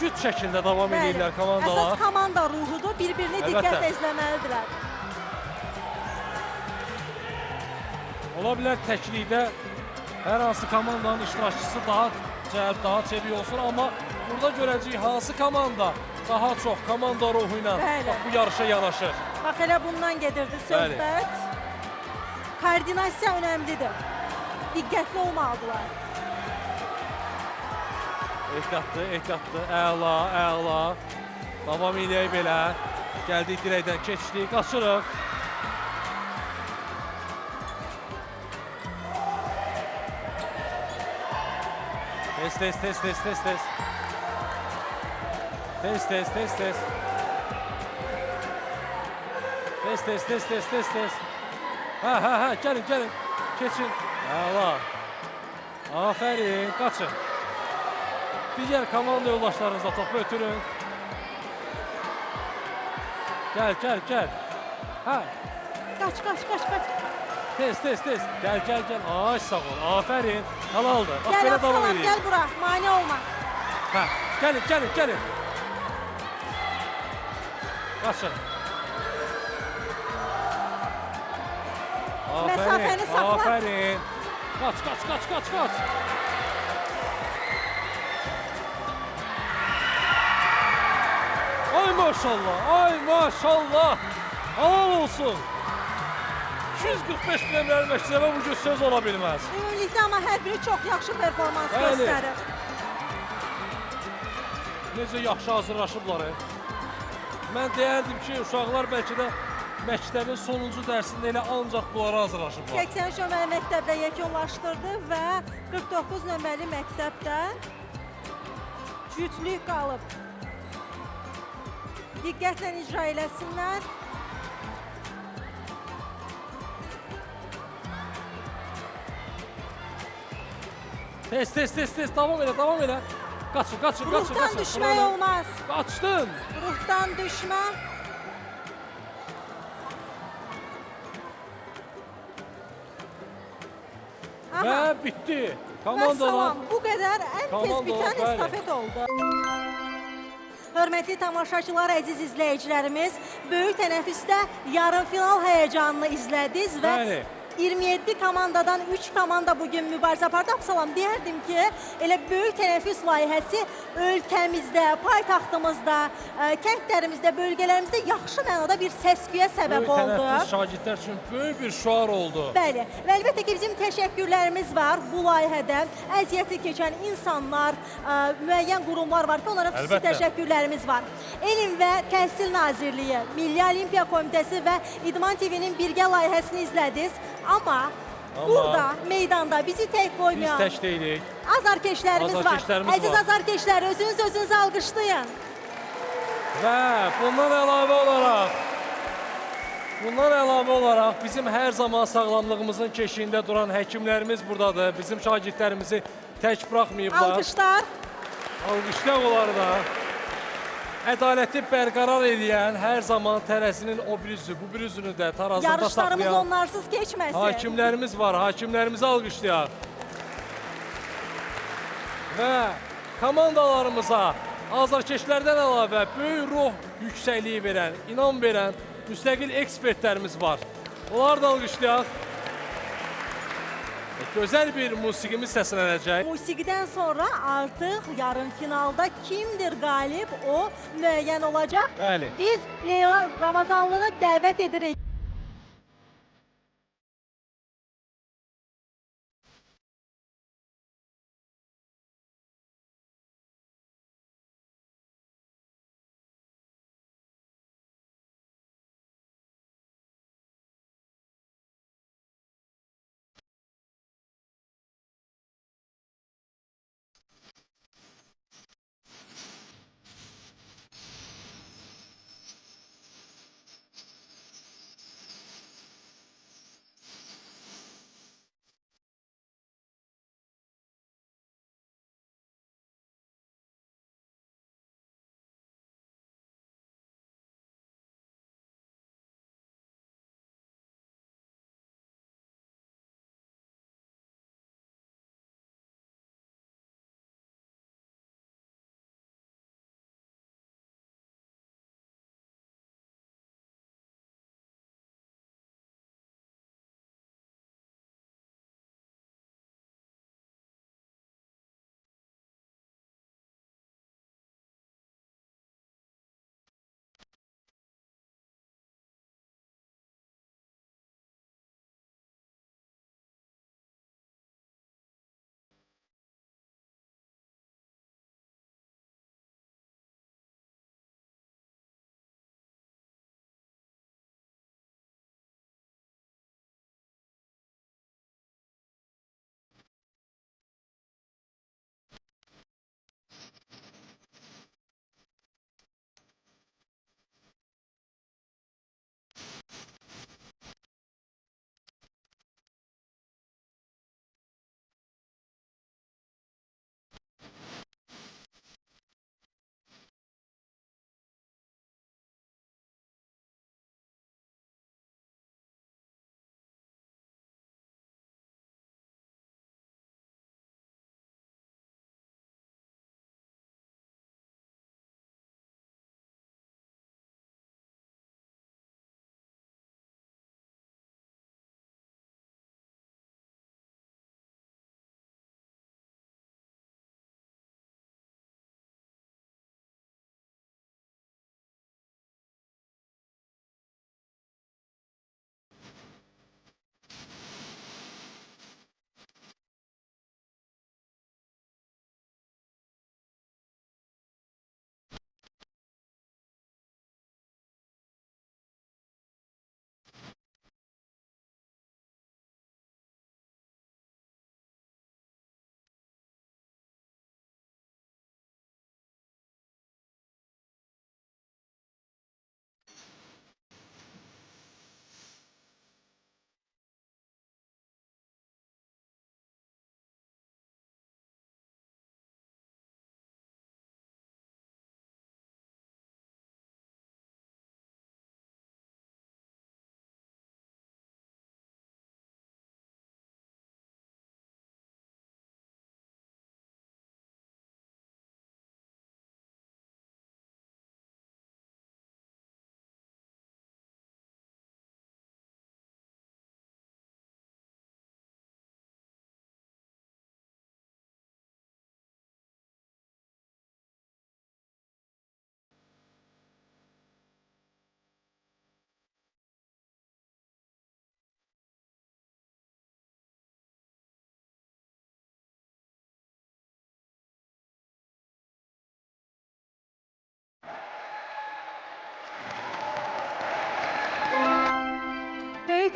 Cüt şəkildə davam edirlər komandalar. Əsas komanda ruhudur, bir-birini Əlbəttə. diqqətlə izləməlidirlər. Ola bilər təklikdə hər hansı komandanın iştirakçısı daha cəlb, daha çevik olsun, amma burada görəcəyik hansı komanda daha çox komanda ruhu ilə Bəli. bu yarışa yanaşır. Bax, elə bundan gedirdi söhbət. Koordinasiya önəmlidir. Diqqətli olmalıdırlar. Ehtiyatlı, əla, əla. Davam eləyək belə. Gəldik dirəkdən, keçdik, qaçırıq. Tez. Tez. Ha, gəlin. Keçin. Əla. Afərin, qaçın. Digər komanda yoldaşlarınızla topu ötürün. Gəl. Ha. Qaç. Tez. Gəl. Ay sağ ol. Afərin. Halaldır. Bax Gəl belə davam Absalam, edin. gəl bura, mane olma. Ha. Gəlin. Qaçın. Məsafəni saxla. Afərin. Qaç. Ay maşallah. Halal olsun. 245 nömrəli məktəbə bu gün söz ola bilməz. Ümumilikdə amma hər biri çox yaxşı performans Bəli. göstərir. Necə yaxşı hazırlaşıblar. Mən deyərdim ki, uşaqlar bəlkə də məktəbin sonuncu dərsində elə ancaq bunlara hazırlaşıblar. 83 nömrəli məktəbdə yekunlaşdırdı və 49 nömrəli məktəbdə cütlük qalıb. Diqqətlə icra eləsinlər. Tez. Davam elə. Qaçın. Ruhdan düşmək olmaz. Qaçdın. Ruhdan düşmə. Və bitdi. Vəssalam, bu qədər ən tez Komandalar, bitən bəli. estafet oldu. Hörmətli tamaşaçılar, əziz izləyicilərimiz, böyük tənəffüsdə yarımfinal həyəcanını izlədiniz və Bəli. 27 komandadan 3 komanda bugün mübarizə apardı. Absalam, deyərdim ki, elə böyük tənəffüs layihəsi ölkəmizdə, paytaxtımızda, kəndlərimizdə, bölgələrimizdə yaxşı mənada bir səs-küyə səbəb Böyük oldu. tənəffüs şagirdlər üçün böyük bir şüar oldu. Bəli, və əlbəttə ki, bizim təşəkkürlərimiz var bu layihədə. Əziyyəti keçən insanlar, müəyyən qurumlar var ki, onlara xüsusi Əlbəttə. təşəkkürlərimiz var. Elm və Təhsil Nazirliyi, Milli Olimpiya Komitəsi və İdman TV-nin birgə layihəsini izlədiniz. Amma burada meydanda bizi tək Biz qoymayan tək deyilik. azarkeşlərimiz var. Azarkeşlərimiz Əziz var. azarkeşlər, özünüzü alqışlayın. Və bundan əlavə olaraq bizim hər zaman sağlamlığımızın keşiyində duran həkimlərimiz buradadır. Bizim şagirdlərimizi tək buraxmayıblar. Alqışlar. Alqışlayaq onları da. Ədaləti bərqərar edən hər zaman tərəzinin o bir üzü, bu bir üzünü də tarazında Yarışlarımız saxlayan onlarsız keçməsin. hakimlərimiz var. Hakimlərimizi alqışlayaq. Və komandalarımıza azarkeşlərdən əlavə böyük ruh yüksəkliyi verən, inam verən müstəqil ekspertlərimiz var. Onları da alqışlayaq. Gözəl bir musiqimiz səslənəcək. Musiqidən sonra artıq yarım finalda kimdir qalib o müəyyən olacaq. Bəli. Biz Leyla Ramazanlını dəvət edirik.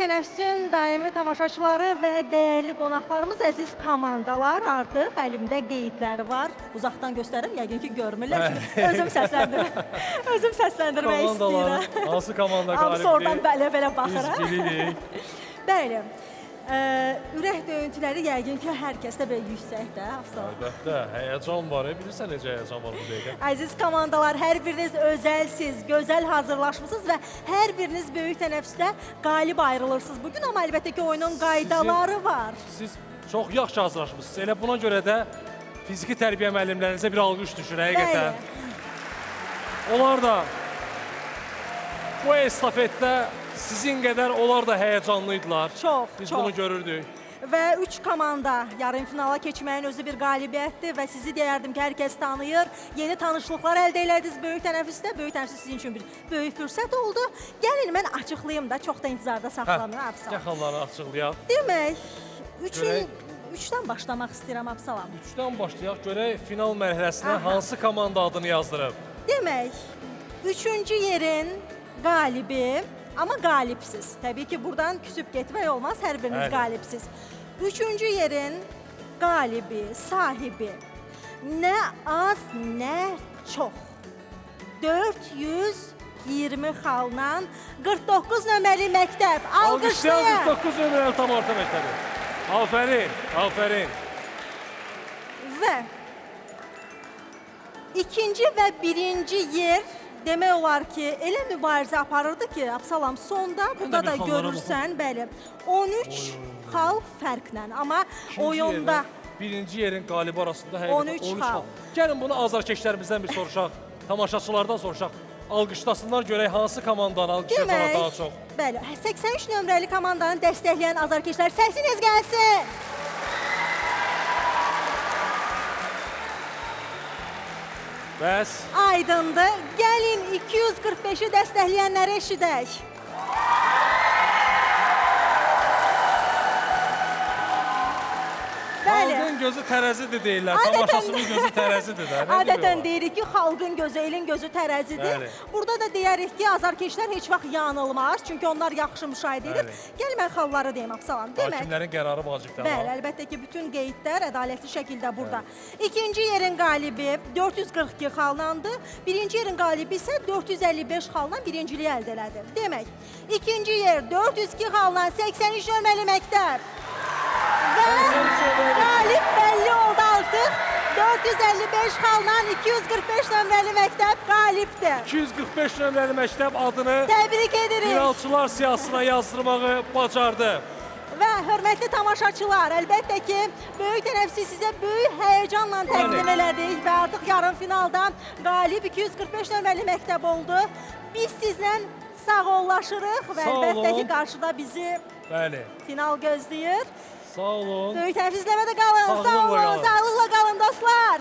tənəffüsün daimi tamaşaçıları və dəyərli qonaqlarımız, əziz komandalar, artıq əlimdə qeydləri var. Uzaqdan göstərim, yəqin ki, görmürlər. Özüm səsləndirəm. Özüm səsləndirmək istəyirəm. Komandalar, hansı komanda qalibdir? Hamısı oradan belə baxıram. Biz bilirik. Bəli. Ürək döyüntüləri yəqin ki, hər kəsdə belə yüksəkdə. Əlbəttə, həyəcan var. Bilirsən necə həyəcan var bu dəqiqə? Əziz komandalar, hər biriniz özəlsiz, gözəl hazırlaşmısınız və hər biriniz böyük tənəffüsdə qalib ayrılırsınız. Bugün amma əlbəttə ki, oyunun qaydaları var. Siz çox yaxşı hazırlaşmısınız. Elə buna görə də fiziki tərbiyə müəllimlərinizə bir alqış düşür həqiqətən. Onlar da bu estafetdə sizin qədər onlar da həyəcanlıydılar. Çox, Biz çox. bunu görürdük. Və 3 komanda yarım finala keçməyin özü bir qalibiyyətdir və sizi deyərdim ki, hər kəs tanıyır. Yeni tanışlıqlar əldə elədiniz böyük tənəffüsdə. Böyük tənəffüs sizin üçün bir böyük fürsət oldu. Gəlin mən açıqlayım da, çox da intizarda saxlamıram Absalam. Yaxaları açıqlayaq. Demək, 3-dən başlamaq istəyirəm Absalam. 3-dən başlayaq. Görək final mərhələsinə hansı komanda adını yazdırıb? Demək, 3-cü yerin qalibi, amma qalibsiz. Təbii ki, buradan küsüb getmək olmaz, hər biriniz qalibsiz. 3-cü yerin qalibi, sahibi nə az, nə çox. 420 xalla 49 nömrəli məktəb. Alqışlayın. 49 nömrəli tam orta məktəbi. Afərin, afərin. Və ikinci və birinci yer demək olar ki, elə mübarizə aparırdı ki, Absalam, sonda burada da görürsən, bəli, 13 xal fərqlə. Amma oyunda birinci yerin qalibi arasında həqiqətən 13 xal. Gəlin bunu azarkeşlərimizdən bir soruşaq, tamaşaçılardan soruşaq. Alqışlasınlar, görək hansı komandanı alqışlayacaqlar daha çox. Bəli, 83 nömrəli komandanı dəstəkləyən azarkeşlər, səsiniz gəlsin. Bəs? Aydındır. Gəlin 245-i dəstəkləyənləri eşidək. Xalqın gözü tərəzidir deyirlər, tamaşasının gözü tərəzidir də. Adətən deyirik ki, xalqın gözü, elin gözü tərəzidir. Burada da deyərik ki, azarkeşlər heç vaxt yanılmaz, çünki onlar yaxşı müşahidə edir. Gəl mən xalları deyim, Absalam. Hakimlərin qərarı vacibdir. Bəli, əlbəttə ki, bütün qeydlər ədalətli şəkildə burada. İkinci yerin qalibi 442 xallandı, birinci yerin qalibi isə 455 xallan birinciliyi əldə elədi. Demək, ikinci yer 402 xallan 83 nömrəli məktəb. Və qalib bəlli oldu artıq. 455 xalla 245 nömrəli məktəb qalibdir. 245 nömrəli məktəb adını təbrik edirik. Finalçılar siyahısına yazdırmağı bacardı. Və hörmətli tamaşaçılar, əlbəttə ki, böyük tənəffüsü sizə böyük həyəcanla təqdim elədik və artıq yarım finalda qalib 245 nömrəli məktəb oldu. Biz sizlə sağollaşırıq və əlbəttə ki, qarşıda bizi final gözləyir. Sağ olun. Böyük tənəffüsləmə də qalın. Sağ olun, sağlıqla qalın dostlar.